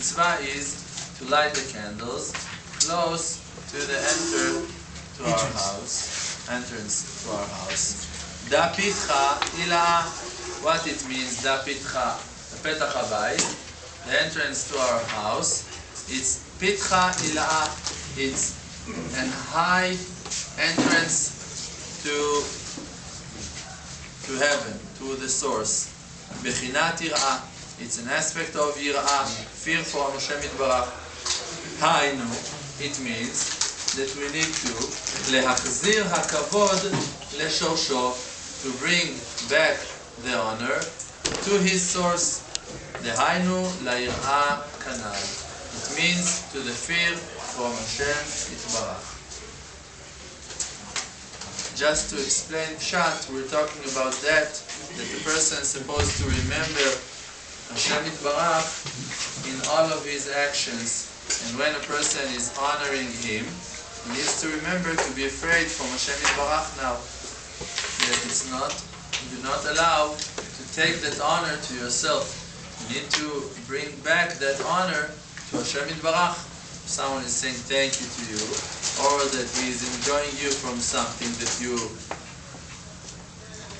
mitzvah is to light the candles close to the entrance to our house. Da pitcha ila, what it means, da pitcha, petach habayit, the entrance to our house. It's pitcha ila, it's an high entrance to heaven, to the source. Bechinat yirah, it's an aspect of yirah, fear for HaShem Yitbarach. Hainu, it means that we need to lehachzir hakavod leshorsho, to bring back the honor to his source. Dehainu la'irah kanal. It means to the fear from HaShem Yitbarach. Just to explain Pshat, we're talking about that the person is supposed to remember HaShem Yitbarach in all of his actions. And when a person is honoring him, he needs to remember to be afraid from HaShem Yitbarach now. That it's not, do not allow to take that honor to yourself. You need to bring back that honor to HaShem Yitbarach. Someone is saying thank you to you, or that he is enjoying you from something that you,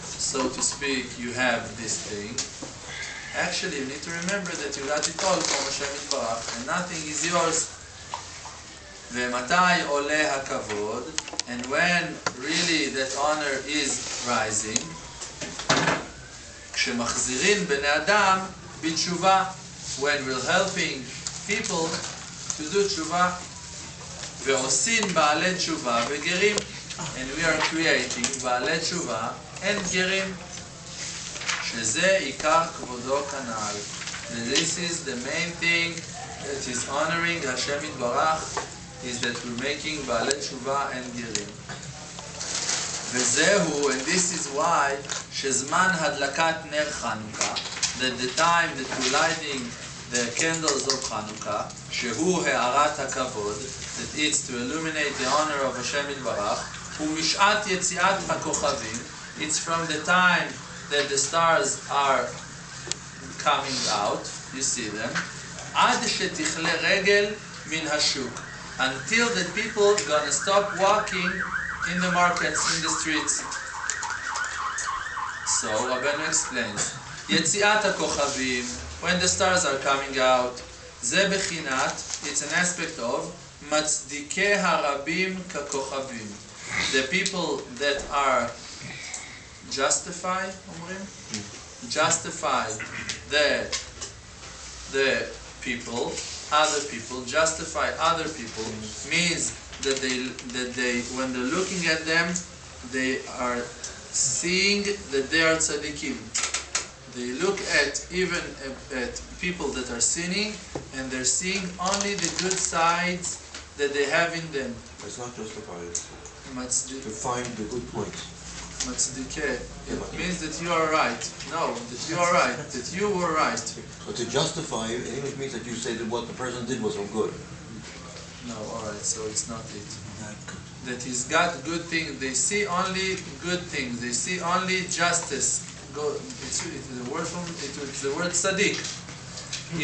so to speak, you have this thing. Actually, you need to remember that you got it all from HaShem Yitbarach, and nothing is yours. Ve'matai oleh hakavod, and when really that honor is rising, כשמחזיrin bnei adam b'tshuva, when we're helping people to do tshuva, ve'osin ba'alei tshuva ve'gerim, and we are creating ba'alei tshuva and gerim, שזה עיקר כבודו כנ"ל. And this is the main thing that is honoring Hashem Yitbarach, is that we're making ba'alei tshuva and gerim. וזהו, and this is why, שזמן הדלקת נר חנוכה, that the time that we're lighting the candles of Chanukah, שהוא הארת הכבוד, that it's to illuminate the honor of Hashem Yitbarach, ומשעת יציאת הכוכבים, it's from the time that the stars are coming out, you see them, עד שתכלה רגל מן השוק, until the people gonna stop walking in the markets, in the streets. So Rabbeinu explains, יציאת הכוכבים, when the stars are coming out, זה בחינת, it's an aspect of מצדיקי הרבים ככוכבים, the people that are justify the people, other people, justify other people, means that they when they're looking at them, they are seeing that they are tzaddikim. They look at even at people that are sinning, and they're seeing only the good sides that they have in them. It's not justified. To find the good points. Matzdikeh. It means that you are right. No, that you are right. That you were right. So to justify in English means that you say that what the person did was all good. No, alright, so it's not it. That he's got good things. They see only good things. They see only justice. It's the word tzaddik.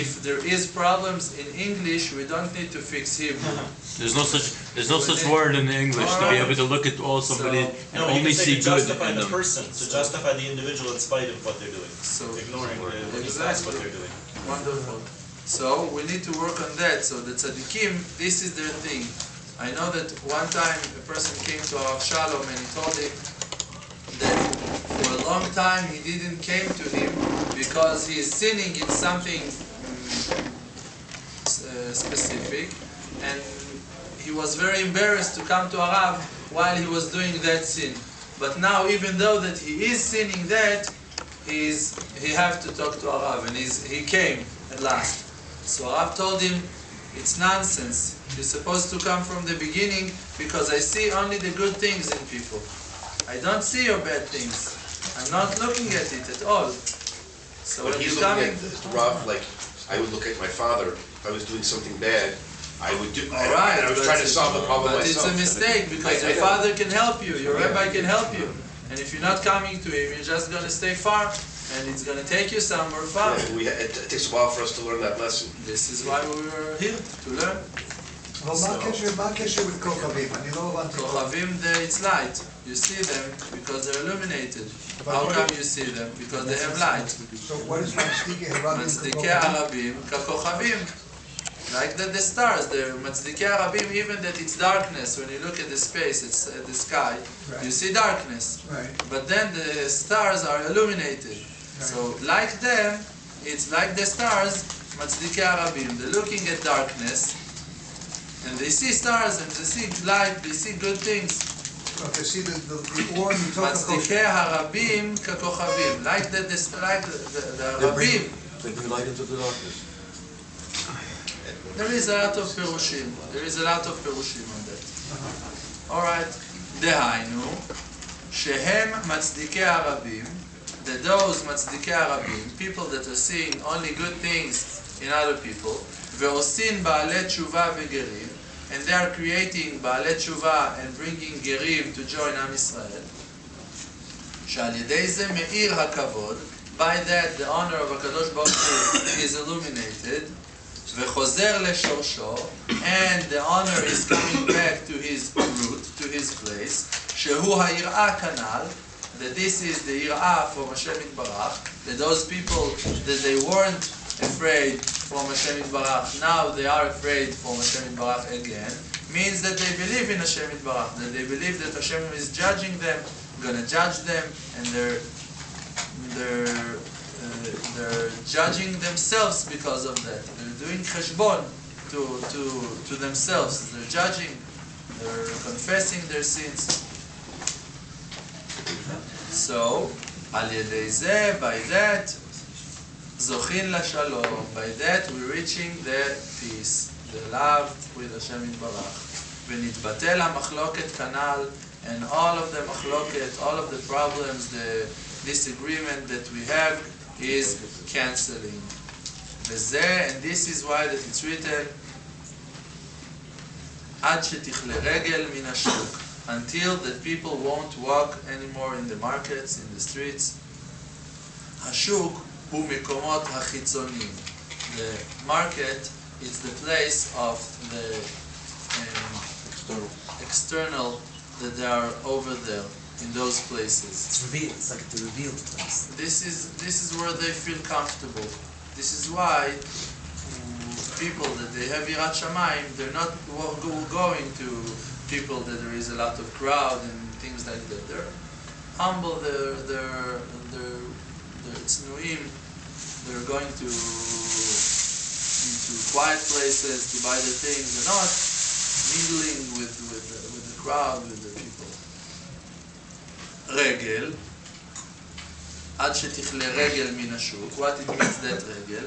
If there is problems in English, we don't need to fix Hebrew. There's no such word in English to be able to look at all somebody and only see good justify in the them. person, to justify the individual in spite of what they're doing. So ignoring what they're doing. Wonderful. So we need to work on that. So the tzaddikim, this is their thing. I know that one time a person came to our Shalom and he told him that for a long time he didn't came to him because he is sinning in something specific, and he was very embarrassed to come to Arav while he was doing that sin. But now, even though that he is sinning that, he have to talk to Arav, and he came at last. So Arav told him, it's nonsense. You're supposed to come from the beginning because I see only the good things in people. I don't see your bad things. I'm not looking at it at all. So when when he's he's looking coming, at Rav, like I would look at my father. If I was doing something bad, I would do. all right, I was trying to solve the problem but myself. it's a mistake because I your father can help you, your Yeah. rabbi can help you, and if you're not coming to him, you're just going to stay far, and it's going to take you somewhere far. Yeah, it takes a while for us to learn that lesson. This is why we were here, to learn. אבל מה הקשר with כוכבים? אני לא הבנתי. כוכבים, it's light. You see them because they're illuminated. How come you see them? Because they have light. So what is מצדיקי הרבים מצדיקי הרבים ככוכבים. Like the stars, the מצדיקי הרבים, even that it's darkness, when you look at the space, it's at the sky, you see darkness. Right. But then the stars are illuminated. So like them, it's like the stars, מצדיקי הרבים. They're looking at darkness, and they see stars, and they see light, they see good things. Okay, see the or מתוך מצדיקי הרבים ככוכבים. Like the הרבים. They bring light into the darkness. There is a lot of פירושים. There is a lot of פירושים on that. Alright. דהיינו, שהם מצדיקי הרבים, that those מצדיקי הרבים, people that are seeing only good things in other people, ועושים בעלי תשובה וגרים, and they are creating בעלי תשובה and bringing גרים to join עם ישראל, שעל ידי זה מאיר הכבוד, by that the honor of הקדוש ברוך הוא is illuminated, וחוזר לשורשו, and the honor is coming back to his root, to his place, שהוא היראה כנ"ל, that this is the יראה from HaShem יתברך, that those people that they weren't afraid from HaShem יתברך, now they are afraid from HaShem יתברך again, means that they believe in HaShem יתברך, that they believe that HaShem is judging them, gonna judge them, and they're judging themselves because of that. They're doing cheshbon to themselves. They're judging, they're confessing their sins. So, על ידי זה, by that, זוכין לשלום. By that we're reaching the peace, the love with Hashem יתברך. ונתבטל המחלוקת כנ"ל, and all of the מחלוקת, all of the problems, the disagreement that we have is cancelling. וזה, and this is why that it's written, עד שתכלה רגל מן השוק, until that people won't walk anymore in the markets, in the streets. השוק הוא מקומות החיצוניים. The market is the place of the external that they are over there in those places. It's revealed. It's like the revealed place. This is where they feel comfortable. This is why people that they have Yirat Shamayim, they're not going to people that there is a lot of crowd and things like that. They're humble. They're tznuim. They're going to quiet places to buy their things. They're not mingling with the crowd, with the people. רגל, עד שתכלה רגל מן השוק. What it means that רגל?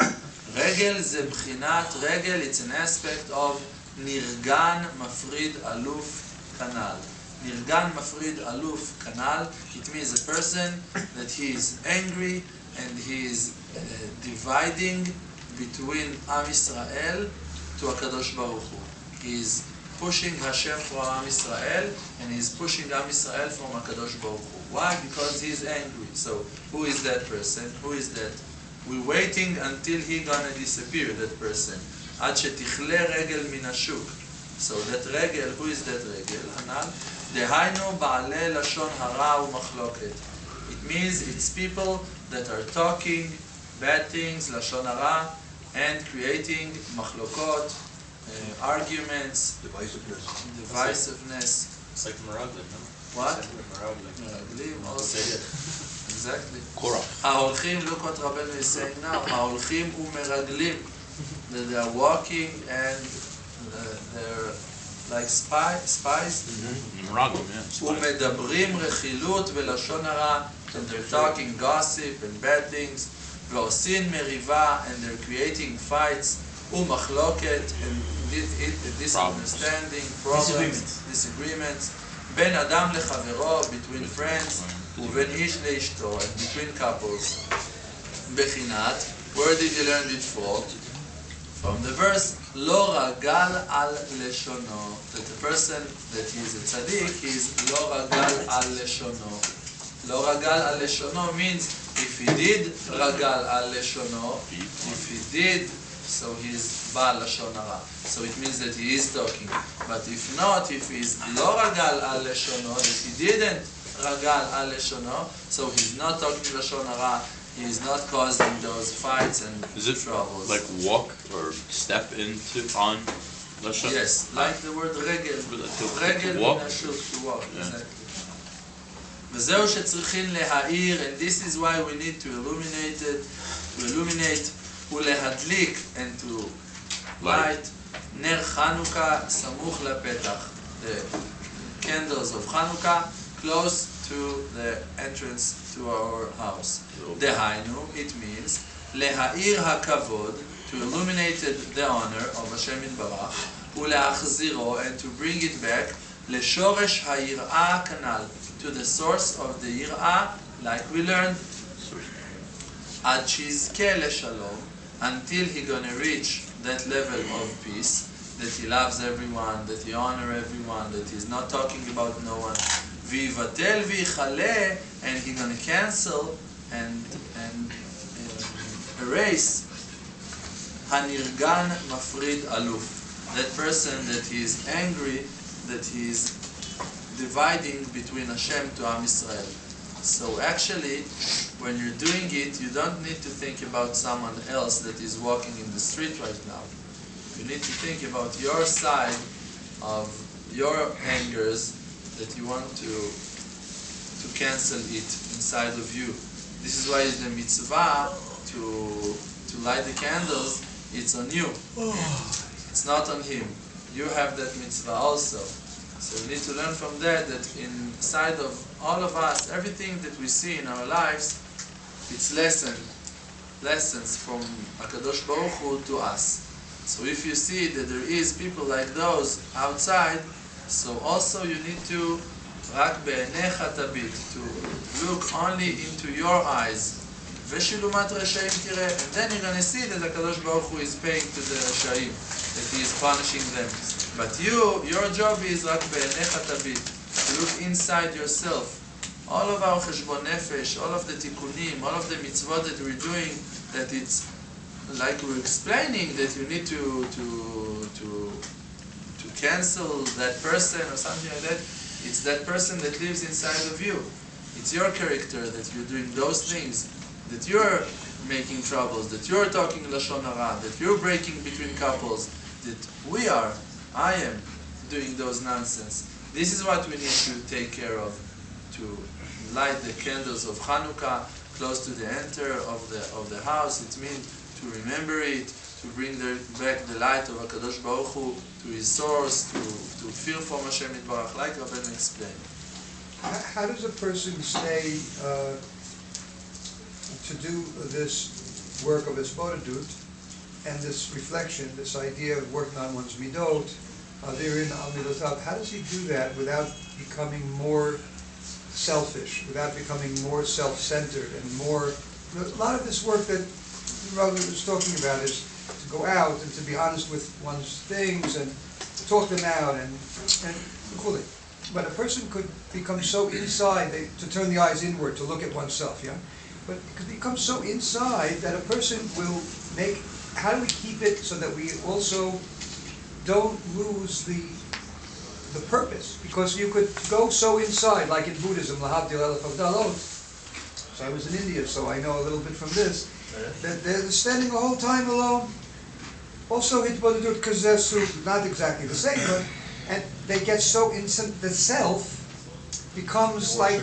רגל זה בחינת רגל, it's an aspect of נרגן מפריד אלוף כנ"ל. נרגן מפריד אלוף כנ"ל, it means a person that he is angry and he is dividing between Am Yisrael to HaKadosh Baruch Hu. He is pushing Hashem from Am Yisrael and he is pushing Am Yisrael from HaKadosh Baruch Hu. Why? Because he is angry. So who is that person? Who is that? We're waiting until he gonna disappear, that person. עד שתכלה רגל מן השוק. So that רגל, who is that רגל? הנ"ל, דהיינו בעלי לשון הרע ומחלוקת. It means it's people that are talking bad things, לשון הרע, and creating מחלוקות, arguments, divisiveness. It's like Meraglim, no? What? Meraglim. מרגלים, also. Exactly. Korah. ההולכים, look what Rabbeinu is saying now, ההולכים ומרגלים. That they are walking and they're like spies. Meraglim, yeah. ומדברים רכילות ולשון הרע, and they're talking gossip and bad things. ועושים מריבה, and they're creating fights. ומחלוקת, and misunderstanding, problems, disagreements. בין אדם לחברו, between friends, ובין איש לאשתו, and between couples. בחינת, where did you learn it from? From the verse, לא רגל על לשונו. That the person that he is a tzaddik, he is לא רגל על לשונו. לא רגל על לשונו means If he did ragal al leshono, if he did, so he is bal lashon hara. So it means that he is talking. But if not, if he is lo ragal al leshono, if he didn't ragal al leshono, so he's not talking lashon hara. He is not causing those fights and Is it troubles. like walk or step into on lashon? Yes, like the word regel. Regel To walk. in ashuk, to walk, Yeah. exactly. וזהו שצריכים להאיר, and this is why we need to illuminate it, to illuminate ולהדליק, and to light, נר חנוכה סמוך לפתח, the candles of Chanukah close to the entrance to our house. דהיינו, it means, להאיר הכבוד, to illuminate the honor of Hashem יתברך, ולהחזירו, and to bring it back, לשורש היראה כנ"ל, to the source of the יראה, like we learned, עד שיזכה לשלום, until he gonna reach that level of peace, that he loves everyone, that he honor everyone, that he's not talking about no one, ויבטל ויכלה, and he gonna cancel and erase, הנרגן מפריד אלוף, that person that he is angry, that he is dividing between Hashem to Am Yisrael. So actually, when you're doing it, you don't need to think about someone else that is walking in the street right now. You need to think about your side of your angers that you want to cancel it inside of you. This is why the mitzvah to light the candles, it's on you. It's not on him. You have that mitzvah also. So we need to learn from that inside of all of us, everything that we see in our lives, it's lessons from HaKadosh Baruch Hu to us. So if you see that there is people like those outside, so also you need to רק בעיניך תביט, to look only into your eyes. ושילומת רשעים תראה, and then you're going to see that HaKadosh Baruch Hu is paying to the רשעים, that he is punishing them. But your job is רק בעיניך תביט, to look inside yourself. All of our חשבון נפש, all of the tikkunim, all of the mitzvot that we're doing, that it's like we're explaining that you need to cancel that person or something like that. It's that person that lives inside of you. It's your character that you're doing those things, that you're making troubles, that you're talking lashon hara, that you're breaking between couples, that I am doing those nonsense. This is what we need to take care of, to light the candles of Chanukah close to the enter of the house. It means to remember it, to bring back the light of HaKadosh Baruch Hu to his source, to feel from Hashem Yitbarach, like Rabbeinu explained. How does a person stay to do this work of Esbodadut and this reflection, this idea of working on one's midot, therein al midotav? How does he do that without becoming more selfish, without becoming more self-centered and more? A lot of this work that Rabbi was talking about is to go out and to be honest with one's things and to talk them out and fully. But a person could become so inside, to turn the eyes inward, to look at oneself, yeah? But it could become so inside that a person will make, how do we keep it so that we also don't lose the purpose? Because you could go so inside, like in Buddhism, lahavdil elef avdalot. So I was in India, so I know a little bit from this. That they're standing the whole time alone. Also hitbodedut kazesu, not exactly the same, but and they get so instant the self becomes like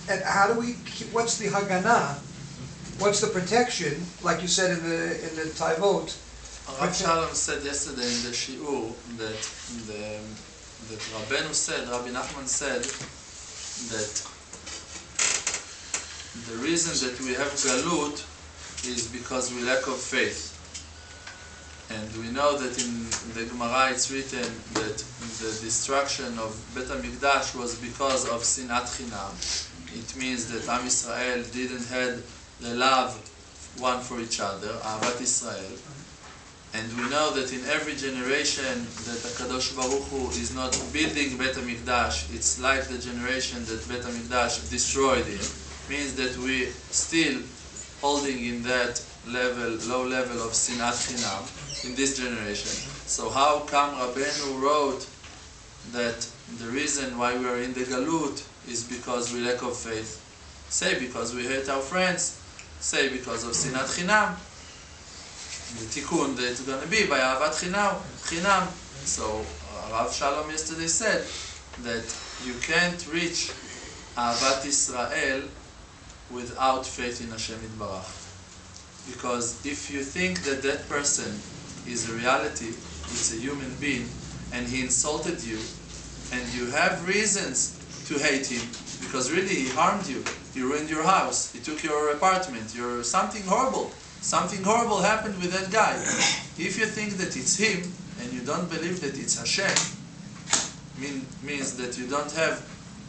and how do we keep, what's the hagana? What's the protection? Like you said in the Taivot. Rav Shalom said yesterday in the shiur that Rabbi Nachman said that the reason that we have galut is because we lack of faith. And we know that in the Gemara it's written that the destruction of Bet HaMikdash was because of sinat chinam. It means that Am Yisrael didn't have the love one for each other, Ahavat Yisrael. And we know that in every generation that HaKadosh Baruch Hu is not building Bet HaMikdash, it's like the generation that Bet HaMikdash destroyed it. means that we still holding in that level, low level of sinat chinam in this generation. So how come Rabbeinu wrote that the reason why we are in the galut is because we lack of faith? Say because we hate our friends, say because of sinat chinam. The tikkun that it's going to be by ahavat chinam. So Rav Shalom yesterday said that you can't reach ahavat Israel without faith in Hashem Yitbarach. Because if you think that that person is a reality, it's a human being, and he insulted you, and you have reasons to hate him, because really he harmed you, he ruined your house, he took your apartment, something horrible happened with that guy. If you think that it's him, and you don't believe that it's Hashem, means that you don't have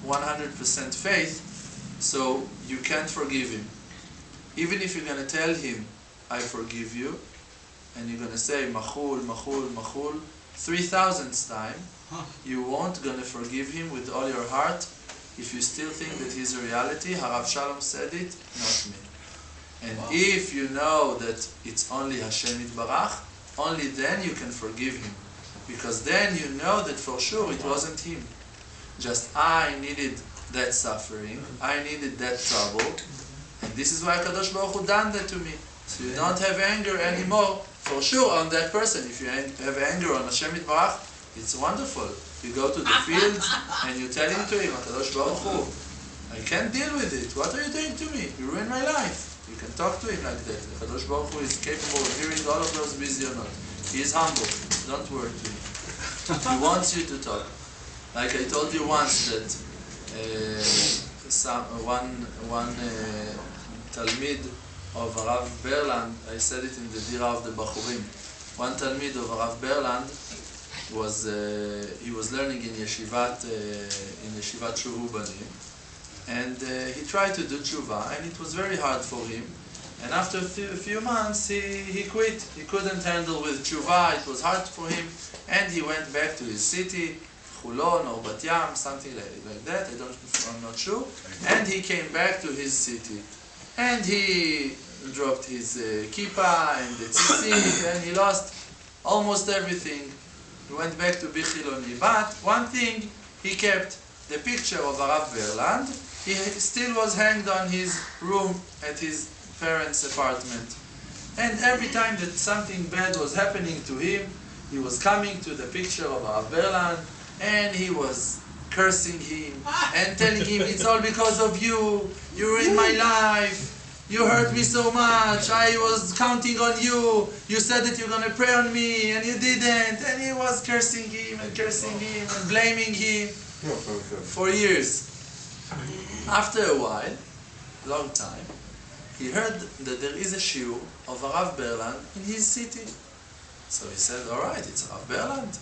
100% faith, so you can't forgive him. Even if you're going to tell him, I forgive you, and you're going to say, Machul, 3,000th time, you won't going to forgive him with all your heart if you still think that he's a reality. Harav Shalom said it, not me. And if you know that it's only Hashem Yitbarach, only then you can forgive him. Because then you know that for sure it wasn't him. Just I needed that suffering, I needed that trouble, and this is why Kadosh Baruch Hu done that to me. So you don't have anger anymore, for sure, on that person. If you have anger on Hashem Yitbarach, it's wonderful. You go to the field and you tell him to him, Kadosh Baruch Hu, I can't deal with it. What are you doing to me? You ruined my life. You can talk to him like that. Kadosh Baruch Hu is capable of hearing all of those bizyonot. He is humble. Don't worry to him. He wants you to talk. Like I told you once that one Talmid of Rav Berland, I said it in the Dira of the Bachurim. One Talmid of Rav Berland was learning in Yeshivat Shurubanim, and he tried to do tshuva, and it was very hard for him. And after a few months, he quit. He couldn't handle with tshuva. It was hard for him, and he went back to his city. Chulon or Bat Yam, something like that, I'm not sure. And he came back to his city. And he dropped his kippah and the tzitzit, and he lost almost everything. He went back to Bichiloni. But one thing he kept, the picture of Rav Berland, he still was hanged on his room at his parents' apartment. And every time that something bad was happening to him, he was coming to the picture of Rav Berland, and he was cursing him and telling him, it's all because of you, you ruined my life, you hurt me so much, I was counting on you, you said that you're going to pray on me and you didn't, and he was cursing him and blaming him for years. After a while, long time, he heard that there is a shiur of Rav Berland in his city. So he said, alright, it's Rav Berland.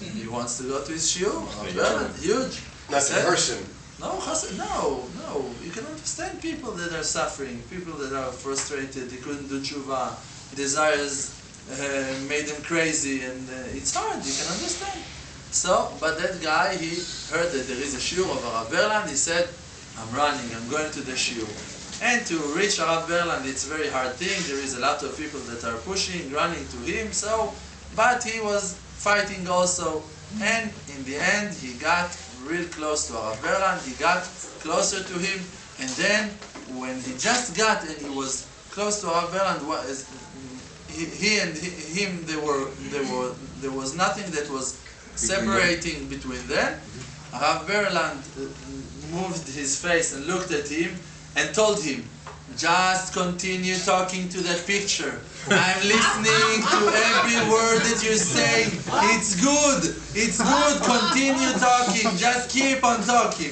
He wants to go to his shiur. Rav Berland, huge. Not the person. No. You can understand people that are suffering, people that are frustrated, they couldn't do tshuva, desires made them crazy, and it's hard, you can understand. So, but that guy, he heard that there is a shiur of Rav Berland, he said, I'm running, I'm going to the shiur. And to reach Rav Berland, it's a very hard thing, there is a lot of people that are pushing, running to him, but he was fighting also, and in the end, he got real close to Rav Berland, he got closer to him, and then, when he just got and he was close to Rav Berland, he and him, there was nothing that was separating between them. Rav Berland moved his face and looked at him and told him, just continue talking to that picture. I'm listening to every word that you're saying. It's good. Continue talking. Just keep on talking.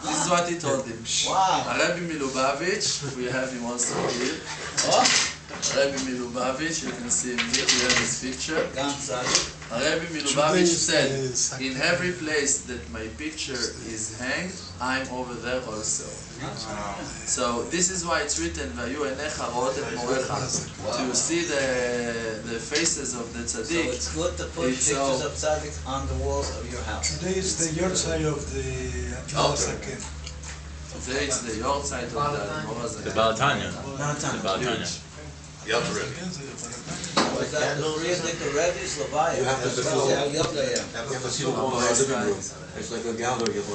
This is what he told him. Wow. Rabbi Milubavitch, we have him also here. Rabbi Milubavitch, you can see him here. We have his picture. Rabbi Milubavitch said, in every place that my picture is hanged, I'm over there also. So this is why it's written, "Vayu enecha ro'ot et morecha," to see the faces of the tzaddik. So it's good to put pictures of tzaddik on the walls of your house. Today is the yahrzeit of the Saken. There it's the York side of the Menorah. The Balatanya. Balatanya. The Balatanya. The Alter Rebbe. Was that the three of the Rebbe's Leviah? You have to That's fulfill- what- yeah. You have to see the wall in our living room. It's like a gallery of